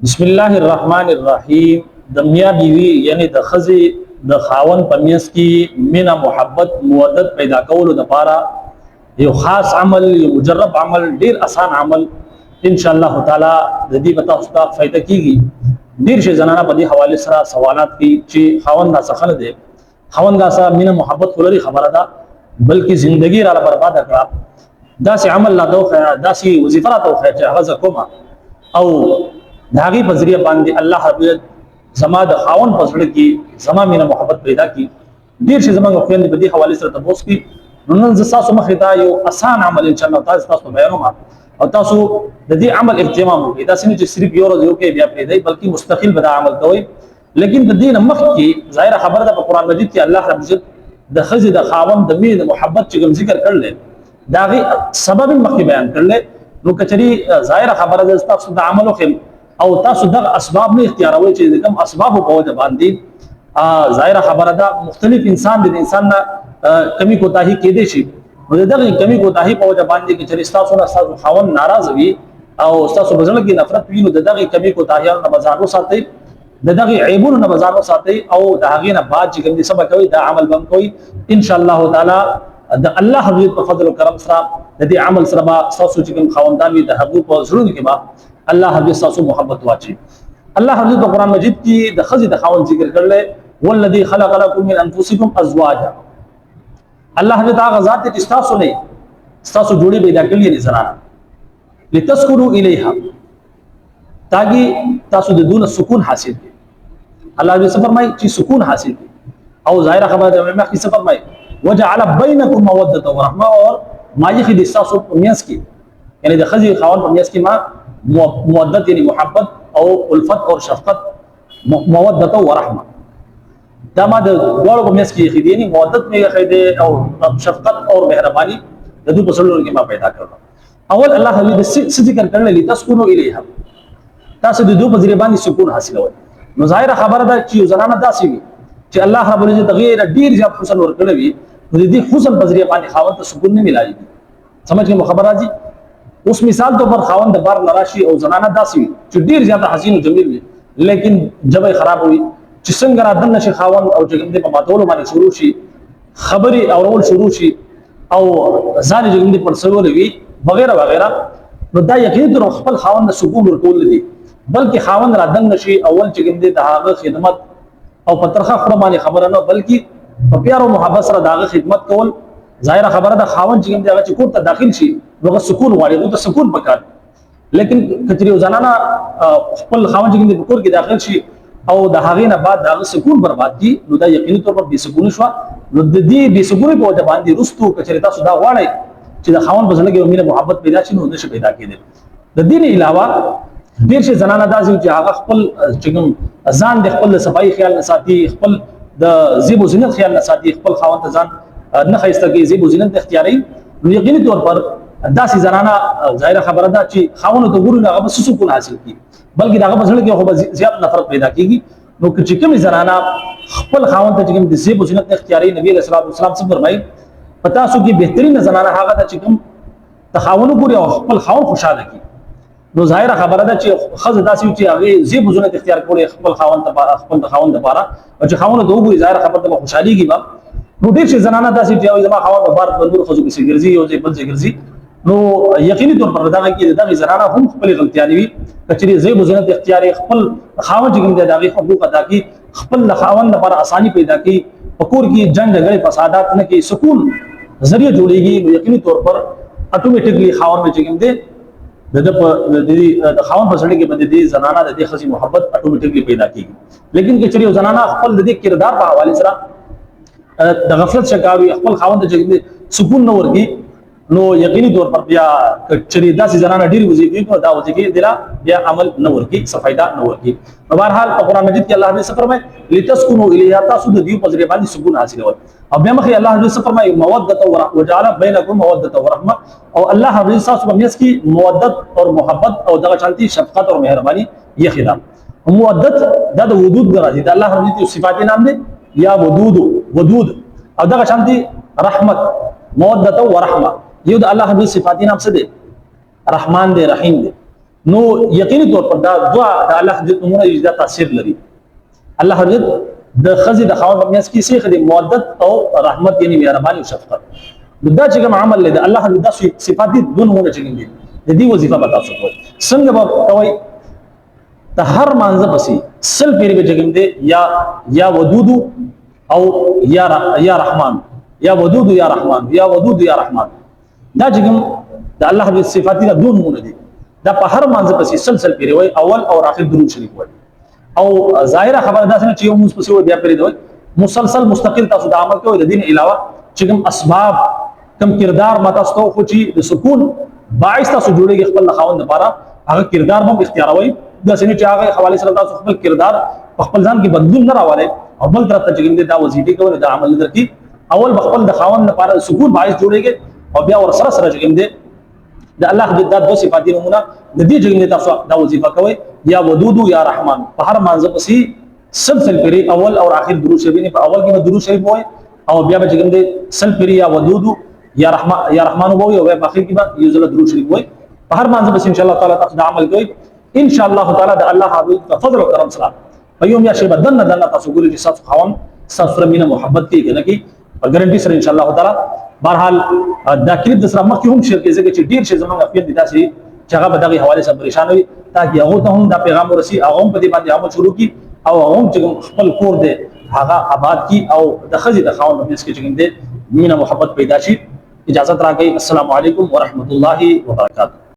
بسم الله الرحمن الرحیم. د میاں بیوی یعنی د خزی د خاون پمیس کی مینا محبت مودت پیدا کولو د پاره یو خاص عمل، یو مجرب عمل، ډیر آسان عمل ان شاء الله تعالی د دې پتا اوستا فائدہ کیږي. ډیر شي زنانه په دې حواله سره سوالات کی چې خاون دا څخه دی، خاون دا سره مینا محبت ولري خبره ده، بلکې زندگی را برباد کړه. دا سي عمل لا دوه، دا سي وظیفه را توخه چې هغه کومه او داغي په ذریعہ باندې الله حضرت زما د خاون په سره کې زما مینا محبت پیدا کی. ډیر شي زمونږ خويند په دې حواله سره تاسو کی نن ز تاسو مخه دا یو آسان عمل ان شاء الله تاسو بیانوم او تاسو د دې عمل اهتمام وکړئ. دا سمې چې صرف یو ورځ یو کې بیا پرې دی، بلکې مستقل به دا عمل کوئ. لیکن د دین مخ کې ظاهر خبره ده په قران مجید کې الله رب عزت د خزي د خاون د مینا محبت چې کوم ذکر کړل داغي سبب مخ بیان کړل. نو کچري ظاهر خبره ده تاسو د عملو خل او تاسو دغه اسباب نه اختیاروي چې کوم اسباب په وجه باندې ظاهر خبره ده مختلف انسان د انسان نه کمی کوتاهی کېدې شي. نو دغه کمی کوتاهی په وجه باندې چې تاسو نه تاسو خاون ناراض وي او تاسو بزړه کې نفرت وي، نو دغه کمی کوتاهی نه بازار وساتئ، دغه عیبونو نه بازار وساتئ او د هغې نه بعد چې کوم سبا کوي دا عمل بم کوي ان شاء الله تعالی. د الله حضرت په فضل او کرم سره د دې عمل سره با تاسو چې کوم خاوندان وي د حقوق او ضرورت کې با الله حضرت تاسو محبت واچي. الله حضرت په قران مجید کې د خزي د خاون ذکر کړل، والذي خلق لكم من انفسكم ازواجا. الله حضرت هغه ذات چې تاسو نه تاسو جوړي پیدا کړی نه زنانه لتسكنوا اليها تاکي تاسو د دون سکون حاصل کړئ. الله دې فرمایي چې سکون حاصل کړئ او ظاهر خبره ده مې کې فرمایي وجعل بينكم موده ورحمه اور ما يخي د تاسو په میاس کې یعنی د خزي خاون په میاس کې ما مودت یعنی محبت او الفت اور شفقت مودت و رحمه دا ما د دوړو په میاس کې خېدي نه مودت مې خېدي او شفقت اور مهرباني د دوی په سره کې ما پیدا کړو. اول الله حبيب ذکر کړل لتسكنوا اليها تاسو د دوی په ذریعہ باندې سکون حاصلوي. نو ظاهر خبره ده چې زنانه داسي وي چې الله رب العزت غیر ډیر زیات حسن ورکړي وي، د دې حسن په ذریعہ باندې خاوند ته سکون نه ملایي. سمجھ کې خبره راځي. اوس مثال تو پر خاوند د بار نراشي او زنانه داسي وي چې ډیر زیات حسین او جمیل وي لیکن جبه خراب وي چې څنګه را دن نشي خاوند او چې کوم دې په ماتولو باندې شروع شي خبري او رول شروع شي او ځان چې کوم دې پر سوال وي وغیرہ وغیرہ. نو دا یقین تر خپل خاوند سکون ورکول دي، بلکې خاوند را دن نشي اول چې کوم دې د هغه خدمت او پترخه خرمانه خبره نه بلکې په پیار او محبت سره داغه خدمت کول. ظاهر خبره ده خاوند چې کوم دغه چې کور ته داخل شي نو سکون غواړي، نو سکون پکار. لیکن کچري ځانانا خپل خاوند چې کوم د کور کې داخل شي او د هغې نه بعد داغه سکون برباد کی نو دا یقیني طور پر بې سکون شو. نو د دې بې سکونۍ په وجه باندې رستو کچري تاسو دا غواړئ چې د خاوند په زړه کې مینه محبت پیدا شي نو نشي پیدا کېدل. د دې نه علاوه ډیر شي زنانه داسې چې هغه خپل چې کوم ځان د خپل صفائی خیال نه ساتي، خپل د زیب و زینت خیال نه ساتي، خپل خاوند ته ځان نه خایسته کې زیب و زینت اختیاري. نو یقیني طور پر داسې زنانه ظاهر خبره ده چې خاوند ته ګوري هغه به سکون حاصل کړي، بلکې دغه په زړه کې خو زیات نفرت پیدا کیږي. نو چې کوم زنانه خپل خاوند ته چې کوم د زیب و زینت اختیاري نبی علیہ الصلوۃ والسلام څه فرمایي پتا سو کې بهترین زنانه هغه ده چې کوم تخاون ګوري او خپل خاوند خوشاله کړي. نو ظاهر خبره ده چې خزه داسې چې هغه زیب و زینت اختیار کړي خپل خاوند ته خپل خاوند لپاره او چې خاوند ته وګوري ظاهر خبره ده خوشاليږي به. نو ډیر شي زنانه داسې چې زما خاوند په بار بندور خزو کې ګرځي او زیب بل ګرځي. نو یقیني طور پر دغه کې دغه زنانه هم خپل غلطیانې وي کچري زیب و زینت اختیاري خپل خاوند چې کوم دغه حقوق ادا کړي، خپل خاوند لپاره اساني پیدا کړي، پکور کې جنگ جګړې فسادات نه کې سکون ذریعہ جوړيږي. نو یقیني طور پر اتوماتیکلی خاوند چې کوم دي د خاوند په سړی کې باندې دي زنانه د دې خزي محبت اتوماتیکلی پیدا کیږي. لیکن کچري زنانه خپل د دې کردار په حواله سره د غفلت شکاوي، خپل خاوند ته سکون نه ورګي، نو یقیني طور پر بیا کچري داسې زنانه ډیر وظیفې کوي دا وظیفې دلا بیا عمل نه ورګي، صفایدا نه ورګي. په هر حال په قران مجید کې الله دې فرمایي لتسكنوا الیها تاسو د دې په ذریعہ باندې سکون حاصلول. او بیا مخې الله دې فرمایي مودت وجعل بينكم موده ورحمه او الله دې تاسو په میاس کې مودت او محبت او دغه شانتي شفقت او مهرباني یې خدام. مودت دا د ودود راځي، د الله دې صفات نام دي یا ودود او دغه شانتي رحمت مودت او رحمه یو د الله دې صفات نام څه دي؟ رحمان دې رحیم دې. نو یقیني طور پر دا دعا د الله حضرت نمونه اجدا تاثیر لري. الله حضرت د خزي د خاوند په میاس کې سي خدي مودت او رحمت یعنی مهرباني او شفقت دا چې کوم عمل له الله حضرت د صفات دي دونه چې دي د دې وظیفه به تاسو کوئ. څنګه به کوئ؟ د هر مانزه پسې سل پیری به جګم دي یا ودود او یا رحمان یا ودود یا رحمان یا ودود یا رحمان دا جګم د الله حضرت صفات دي دونه دي. دا په هر مانزه پسې سلسل پیری وای اول او اخر درود شریف وای او ظاهره خبره ده چې یو موږ پسې وای بیا پیری دوی مسلسل مستقل تاسو د عمل کوي. د دین علاوه چې کوم اسباب کم کردار ماته ستو خو چې د سکون باعث تاسو جوړیږي خپل خاوند لپاره هغه کردار هم اختیاروي. د سنې چې هغه حواله سره تاسو خپل کردار خپل ځان کې بدلون نه راوړي او بل طرف ته چې دا وظیفه کوي دا عمل درکې اول خپل د خاوند لپاره سکون باعث جوړیږي او بیا ور سره سره چې د الله د دو صفات نمونه د دې جګنه تاسو دا وظیفه کوي یا ودود یا رحمان په هر مانزه پسې سلسل پیری اول او اخر درود شریف په اول کې درود شریف وای او بیا به جګنه سل پیری یا ودود یا رحمان وای او په اخر کې به یو ځل درود شریف وای په هر مانزه پسې ان شاء الله تعالی تاسو دا عمل کوي ان شاء الله تعالی د الله حضرت فضل او کرم سره په یوم یا شی بدن تاسو ګوري چې تاسو خوان تاسو سره مینه محبت کې کنه کی په ګارانټي سره ان شاء الله تعالی. بهرحال دا کلیپ د سره مخکې هم شیر کې ځکه چې ډیر شي زمونږ افیت دي داسې چې هغه به دغه حواله سره پریشان وي تاکي هغه ته هم دا پیغام ورسي هغه هم په دې باندې عمل شروع کړي او هغه هم چې خپل کور دی هغه آباد کړي او د خزي د خاوند په نس کې چې مینه محبت پیدا شي. اجازه راکړئ. السلام علیکم ورحمت الله وبرکاته.